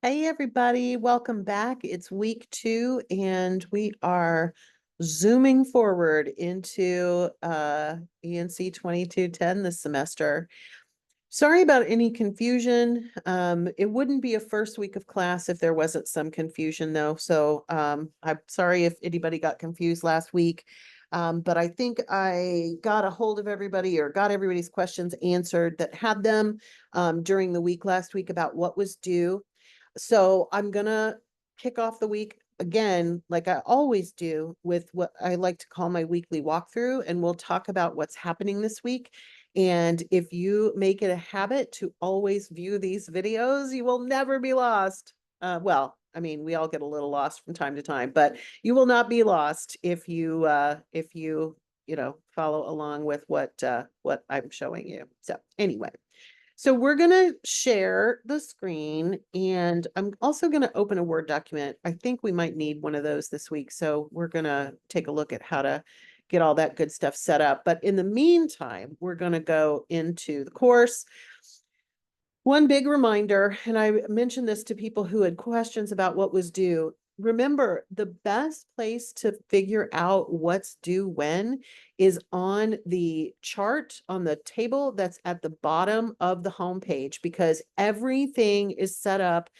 Hey everybody, welcome back. It's week 2 and we are zooming forward into ENC 2210 this semester. Sorry about any confusion. It wouldn't be a first week of class if there wasn't some confusion though. So I'm sorry if anybody got confused last week. But I think I got a hold of everybody or got everybody's questions answered that had them during the week last week about what was due. So I'm gonna kick off the week again, like I always do, with what I like to call my weekly walkthrough, and we'll talk about what's happening this week. And if you make it a habit to always view these videos, you will never be lost. Well, I mean, we all get a little lost from time to time, but you will not be lost if you know, follow along with what I'm showing you. So anyway. So we're going to share the screen and I'm also going to open a Word document. I think we might need one of those this week. So we're going to take a look at how to get all that good stuff set up. But in the meantime, we're going to go into the course. One big reminder, and I mentioned this to people who had questions about what was due. Remember, the best place to figure out what's due when is on the chart on the table that's at the bottom of the homepage because everything is set up,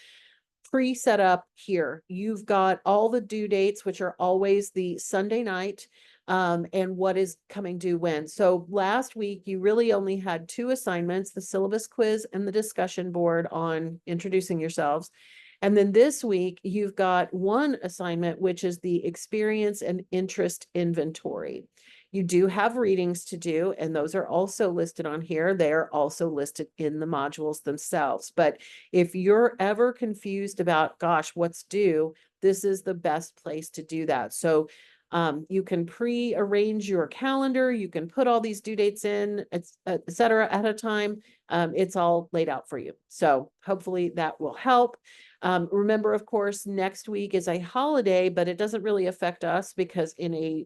pre-set up here. You've got all the due dates, which are always the Sunday night, and what is coming due when. So last week, you really only had 2 assignments, the syllabus quiz and the discussion board on introducing yourselves. And then this week, you've got 1 assignment, which is the experience and interest inventory. You do have readings to do, and those are also listed on here. They are also listed in the modules themselves. But if you're ever confused about, gosh, what's due, this is the best place to do that. So you can pre-arrange your calendar. You can put all these due dates in, et cetera, at a time. It's all laid out for you. So hopefully that will help. Remember, of course, next week is a holiday, but it doesn't really affect us because in a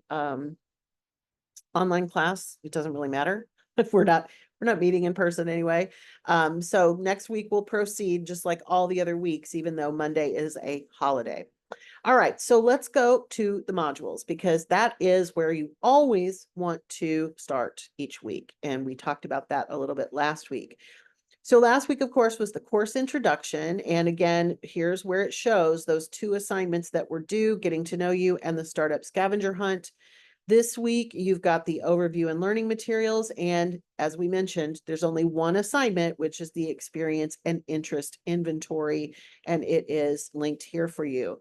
online class, it doesn't really matter if we're not meeting in person anyway. So next week we'll proceed just like all the other weeks, even though Monday is a holiday. All right, so let's go to the modules because that is where you always want to start each week. And we talked about that a little bit last week. So last week, of course, was the course introduction. And again, here's where it shows those 2 assignments that were due, getting to know you and the startup scavenger hunt. This week, you've got the overview and learning materials. And as we mentioned, there's only 1 assignment, which is the experience and interest inventory. And it is linked here for you.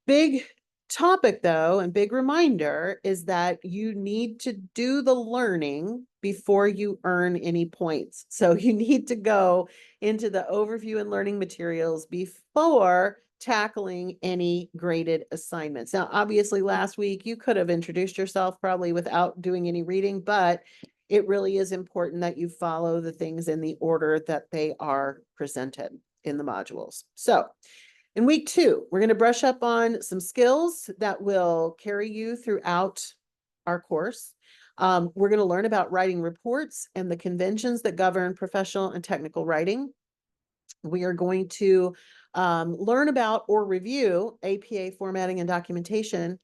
Big topic though, and big reminder is that you need to do the learning before you earn any points. So you need to go into the overview and learning materials before tackling any graded assignments. Now, obviously last week you could have introduced yourself probably without doing any reading, but it really is important that you follow the things in the order that they are presented in the modules. So in week 2, we're going to brush up on some skills that will carry you throughout our course. We're going to learn about writing reports and the conventions that govern professional and technical writing. We are going to learn about or review APA formatting and documentation.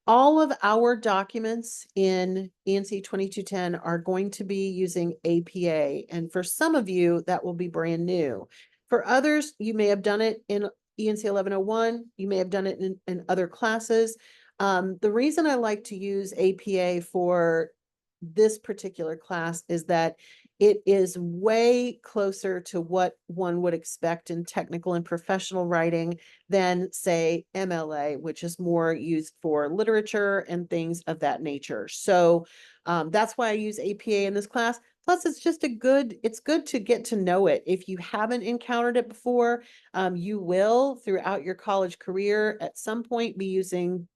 All of our documents in ENC 2210 are going to be using APA. And for some of you, that will be brand new. For others, you may have done it in ENC 1101. You may have done it in other classes. The reason I like to use APA for this particular class is that it is way closer to what one would expect in technical and professional writing than, say, MLA, which is more used for literature and things of that nature. So that's why I use APA in this class. Plus, it's just it's good to get to know it. If you haven't encountered it before, you will throughout your college career at some point be using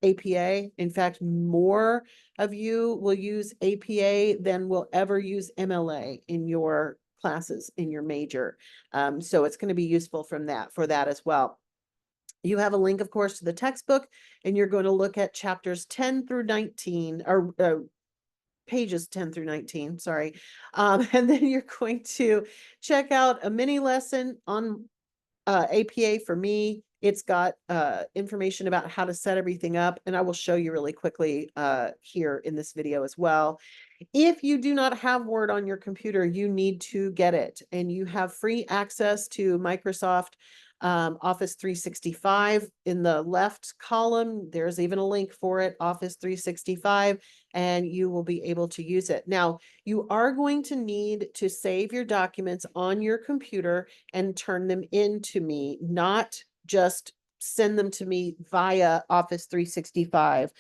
APA. In fact, more of you will use APA than will ever use MLA in your classes, in your major. So it's going to be useful for that as well. You have a link, of course, to the textbook, and you're going to look at chapters 10 through 19, or pages 10 through 19, sorry. And then you're going to check out a mini lesson on APA for me, it's got information about how to set everything up, and I will show you really quickly here in this video as well. If you do not have Word on your computer, you need to get it, and you have free access to Microsoft Office 365. In the left column, there's even a link for it, Office 365, and you will be able to use it. Now, you are going to need to save your documents on your computer and turn them in to me, not just send them to me via Office 365.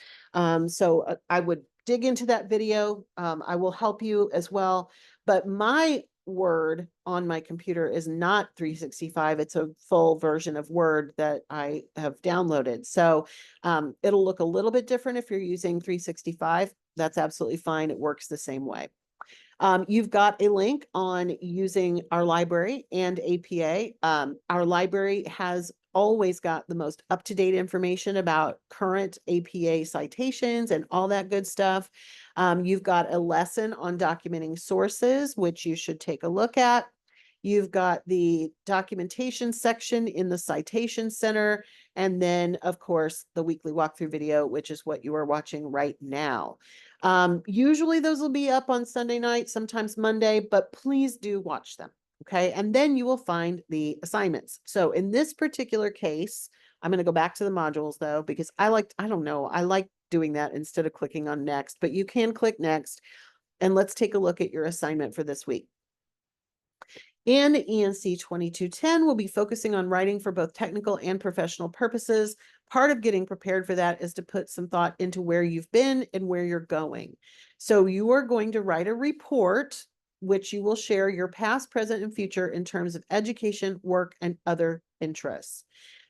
So I would dig into that video. I will help you as well. But my Word on my computer is not 365. It's a full version of Word that I have downloaded. So it'll look a little bit different if you're using 365. That's absolutely fine. It works the same way. You've got a link on using our library and APA. Our library has always got the most up-to-date information about current APA citations and all that good stuff. You've got a lesson on documenting sources, which you should take a look at. You've got the documentation section in the Citation Center, and then, of course, the weekly walkthrough video, which is what you are watching right now. Usually those will be up on Sunday night, sometimes Monday, but please do watch them. Okay. And then you will find the assignments. So in this particular case, I'm going to go back to the modules though, because I don't know, I like doing that instead of clicking on next, but you can click next, and let's take a look at your assignment for this week. In ENC 2210, we'll be focusing on writing for both technical and professional purposes. Part of getting prepared for that is to put some thought into where you've been and where you're going. So you are going to write a report, which you will share your past, present, and future in terms of education, work, and other interests.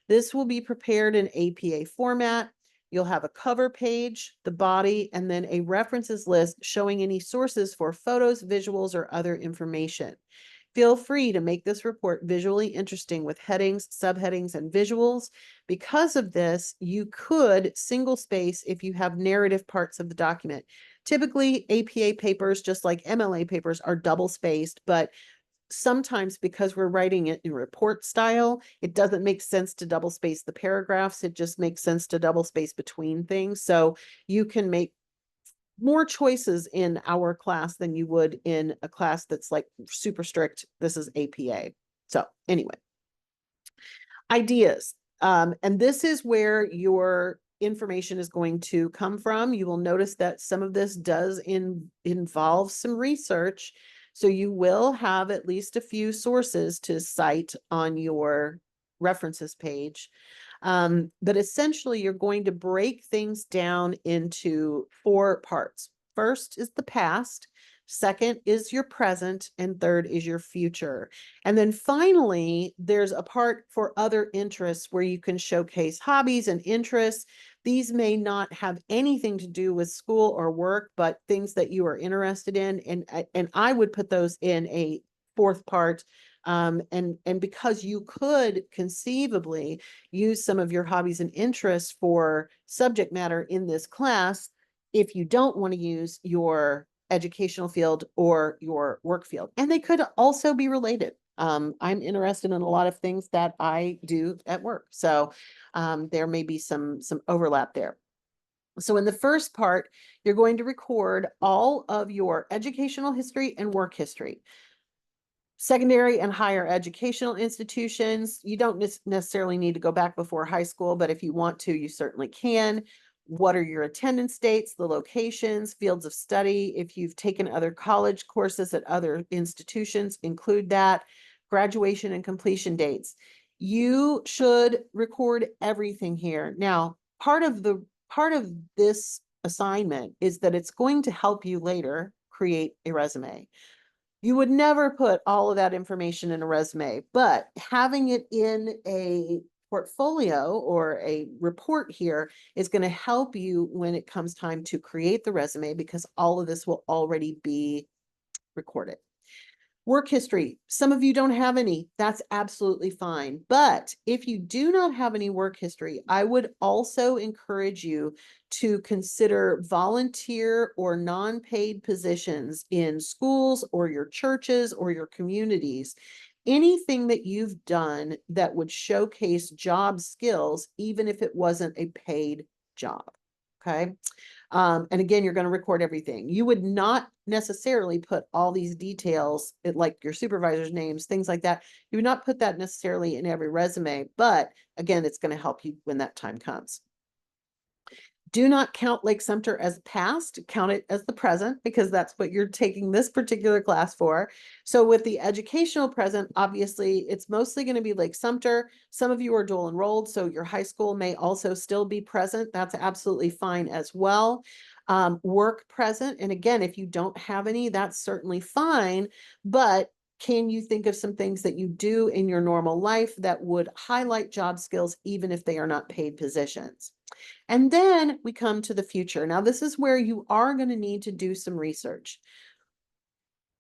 This will be prepared in APA format. You'll have a cover page, the body, and then a references list showing any sources for photos, visuals, or other information. Feel free to make this report visually interesting with headings, subheadings, and visuals. Because of this, you could single space if you have narrative parts of the document. Typically, APA papers, just like MLA papers, are double spaced, but sometimes because we're writing it in report style, it doesn't make sense to double space the paragraphs. It just makes sense to double space between things. So you can make more choices in our class than you would in a class that's like super strict. This is APA. So anyway, ideas. And this is where your information is going to come from. You will notice that some of this does involve some research. So you will have at least a few sources to cite on your references page. But essentially, you're going to break things down into 4 parts. First is the past, second is your present, and third is your future. And then finally, there's a part for other interests where you can showcase hobbies and interests. These may not have anything to do with school or work, but things that you are interested in. And I would put those in a 4th part. And because you could conceivably use some of your hobbies and interests for subject matter in this class, if you don't want to use your educational field or your work field, and they could also be related. I'm interested in a lot of things that I do at work. So there may be some overlap there. So in the first part, you're going to record all of your educational history and work history. Secondary and higher educational institutions, you don't necessarily need to go back before high school, but if you want to, you certainly can. What are your attendance dates, the locations, fields of study? If you've taken other college courses at other institutions, include that. Graduation and completion dates. You should record everything here. Now, part of this assignment is that it's going to help you later create a resume. You would never put all of that information in a resume, but having it in a portfolio or a report here is going to help you when it comes time to create the resume, because all of this will already be recorded. Work history. Some of you don't have any. That's absolutely fine. But if you do not have any work history, I would also encourage you to consider volunteer or non-paid positions in schools or your churches or your communities. anything that you've done that would showcase job skills, even if it wasn't a paid job. Okay. And again, you're going to record everything. You would not necessarily put all these details, like your supervisor's names, things like that. You would not put that necessarily in every resume, but again, it's going to help you when that time comes. Do not count Lake Sumter as past, count it as the present, because that's what you're taking this particular class for. So with the educational present, obviously it's mostly going to be Lake Sumter. Some of you are dual enrolled, so your high school may also still be present. That's absolutely fine as well. Work present, and again, if you don't have any, that's certainly fine, but can you think of some things that you do in your normal life that would highlight job skills, even if they are not paid positions? And then we come to the future. Now, this is where you are going to need to do some research.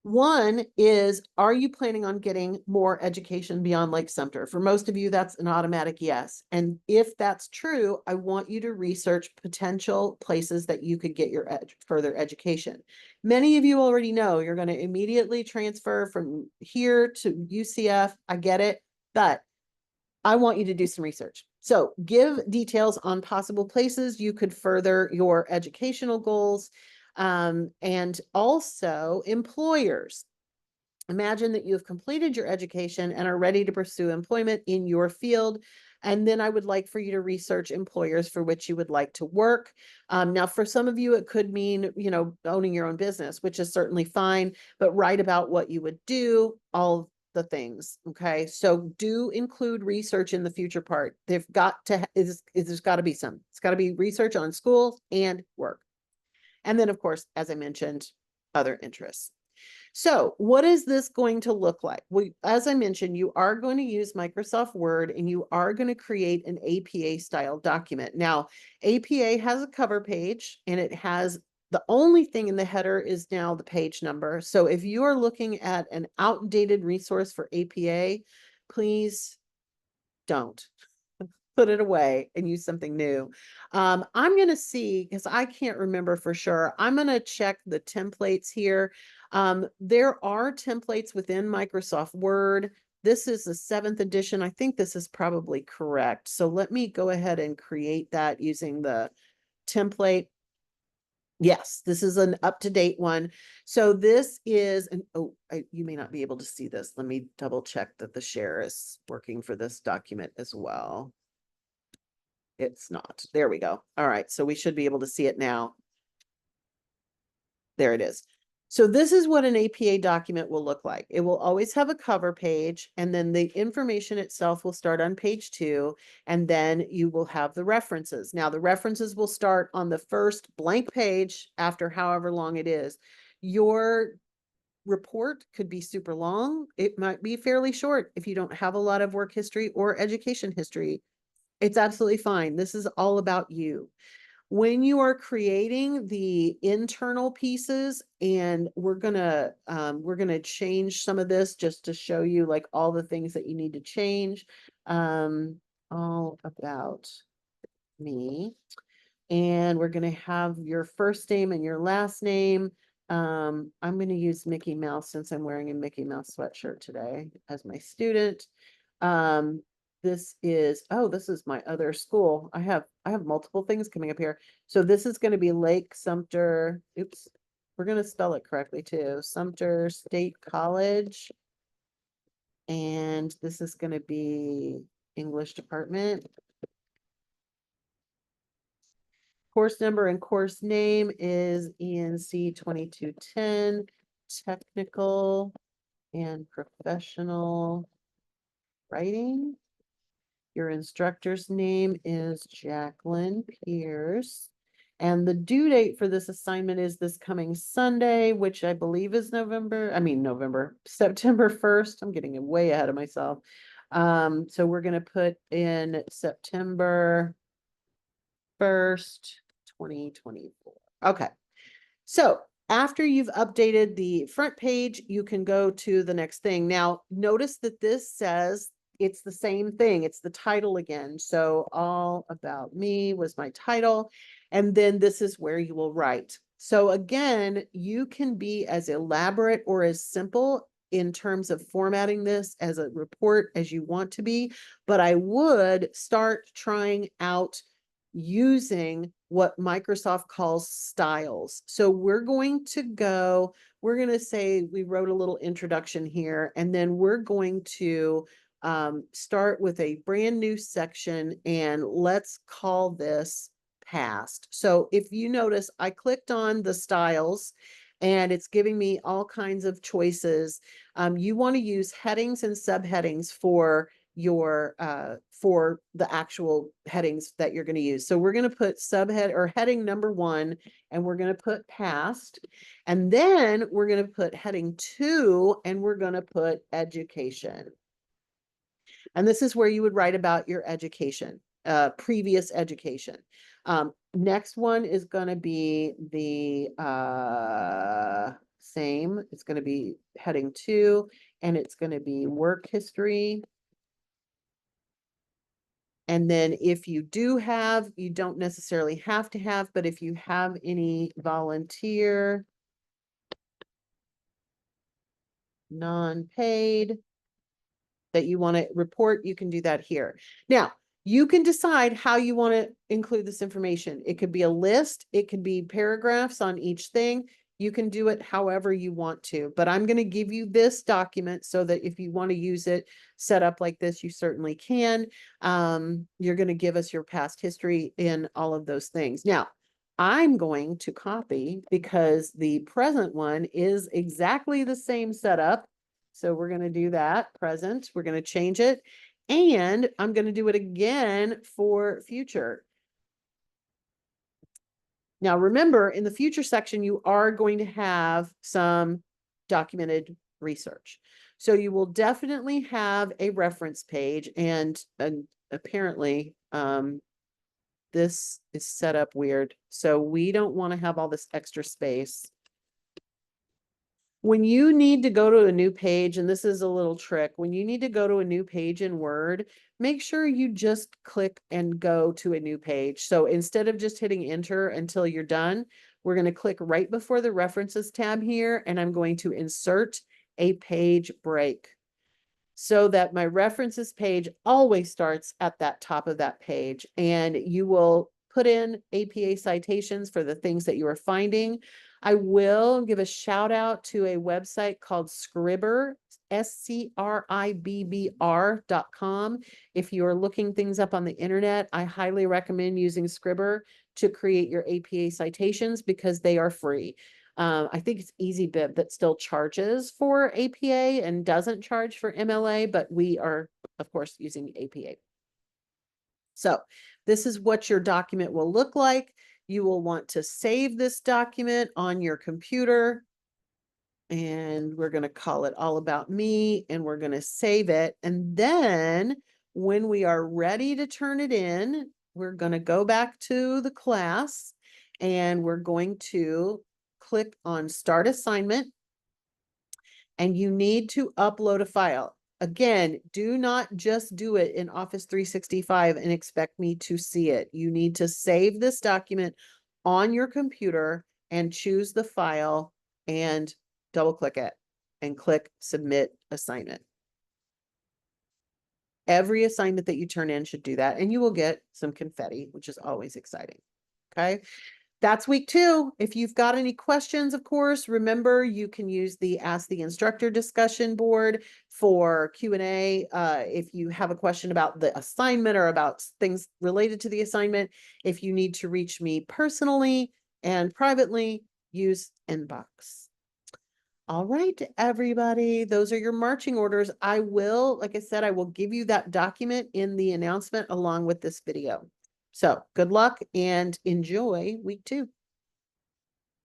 One is, are you planning on getting more education beyond Lake Sumter? For most of you, that's an automatic yes. And if that's true, I want you to research potential places that you could get your further education. Many of you already know you're going to immediately transfer from here to UCF. I get it, but I want you to do some research. So give details on possible places you could further your educational goals, and also employers. Imagine that you have completed your education and are ready to pursue employment in your field. And then I would like for you to research employers for which you would like to work. Now, for some of you, it could mean, owning your own business, which is certainly fine, but write about what you would do, all the things. Okay. So do include research in the future part. They've got to, there's got to be some, it's got to be research on schools and work. And then of course, as I mentioned, other interests. So what is this going to look like? Well, as I mentioned, you are going to use Microsoft Word and you are going to create an APA style document. Now, APA has a cover page and it has the only thing in the header is now the page number. So if you are looking at an outdated resource for APA, please don't. Put it away and use something new. I'm going to see, because I can't remember for sure. I'm going to check the templates here. There are templates within Microsoft Word. This is the 7th edition. I think this is probably correct. So let me go ahead and create that using the template. Yes, this is an up-to-date one. So this is an, you may not be able to see this. Let me double check that the share is working for this document as well. It's not. There we go. All right. So we should be able to see it now. There it is. So this is what an APA document will look like. It will always have a cover page, and then the information itself will start on page 2, and then you will have the references. Now, the references will start on the first blank page after however long it is. Your report could be super long. It might be fairly short if you don't have a lot of work history or education history. It's absolutely fine. This is all about you. When you are creating the internal pieces, and we're gonna change some of this just to show you like all the things that you need to change. All about me. And we're gonna have your first name and your last name. I'm gonna use Mickey Mouse since I'm wearing a Mickey Mouse sweatshirt today as my student. This is my other school. I have multiple things coming up here. So this is going to be Lake Sumter. Oops, we're going to spell it correctly too. Sumter State College. And this is going to be English department. Course number and course name is ENC2210 Technical and Professional Writing. Your instructor's name is Jacqueline Pierce. And the due date for this assignment is this coming Sunday, which I believe is September 1st. I'm getting way ahead of myself. So we're going to put in September 1st, 2024. Okay. So after you've updated the front page, you can go to the next thing. Now, notice that this says it's the same thing. It's the title again. So all about me was my title. And then this is where you will write. So again, you can be as elaborate or as simple in terms of formatting this as a report as you want to be, but I would start trying out using what Microsoft calls styles. So we're going to say we wrote a little introduction here, and then we're going to start with a brand new section, and let's call this past. So if you notice, I clicked on the styles and it's giving me all kinds of choices. You want to use headings and subheadings for your for the actual headings that you're going to use. So we're going to put subhead or heading number 1, and we're going to put past, and then we're going to put heading 2, and we're going to put education. And this is where you would write about your education, previous education. Next one is going to be the same. It's going to be heading 2, and it's going to be work history. And then if you do have, you don't necessarily have to have, but if you have any volunteer, non-paid that you want to report, you can do that here. Now, you can decide how you want to include this information. It could be a list, it could be paragraphs on each thing. You can do it however you want to, but I'm going to give you this document so that if you want to use it set up like this, you certainly can. You're going to give us your past history in all of those things. Now, I'm going to copy because the present one is exactly the same setup. So we're going to do that present. We're going to change it. And I'm going to do it again for future. Now, remember, in the future section, you are going to have some documented research. So you will definitely have a reference page, and apparently this is set up weird. So we don't want to have all this extra space. When you need to go to a new page, and this is a little trick, when you need to go to a new page in Word, make sure you just click and go to a new page. So instead of just hitting enter until you're done, we're going to click right before the references tab here, and I'm going to insert a page break so that my references page always starts at that top of that page, and you will put in APA citations for the things that you are finding. I will give a shout out to a website called Scribbr, SCRIBBR.com. If you are looking things up on the internet, I highly recommend using Scribbr to create your APA citations because they are free. I think it's EasyBib that still charges for APA and doesn't charge for MLA, but we are, of course, using APA. So this is what your document will look like. You will want to save this document on your computer, and we're going to call it All About Me, and we're going to save it. And then when we are ready to turn it in, we're going to go back to the class, and we're going to click on Start Assignment, and you need to upload a file. Again, do not just do it in Office 365 and expect me to see it. You need to save this document on your computer and choose the file and double click it and click Submit Assignment. Every assignment that you turn in should do that, and you will get some confetti, which is always exciting. Okay. That's week 2. If you've got any questions, of course, remember you can use the Ask the Instructor discussion board for Q&A. If you have a question about the assignment or about things related to the assignment, if you need to reach me personally and privately, use inbox. All right, everybody, those are your marching orders. I will, like I said, I will give you that document in the announcement along with this video. So good luck and enjoy week 2.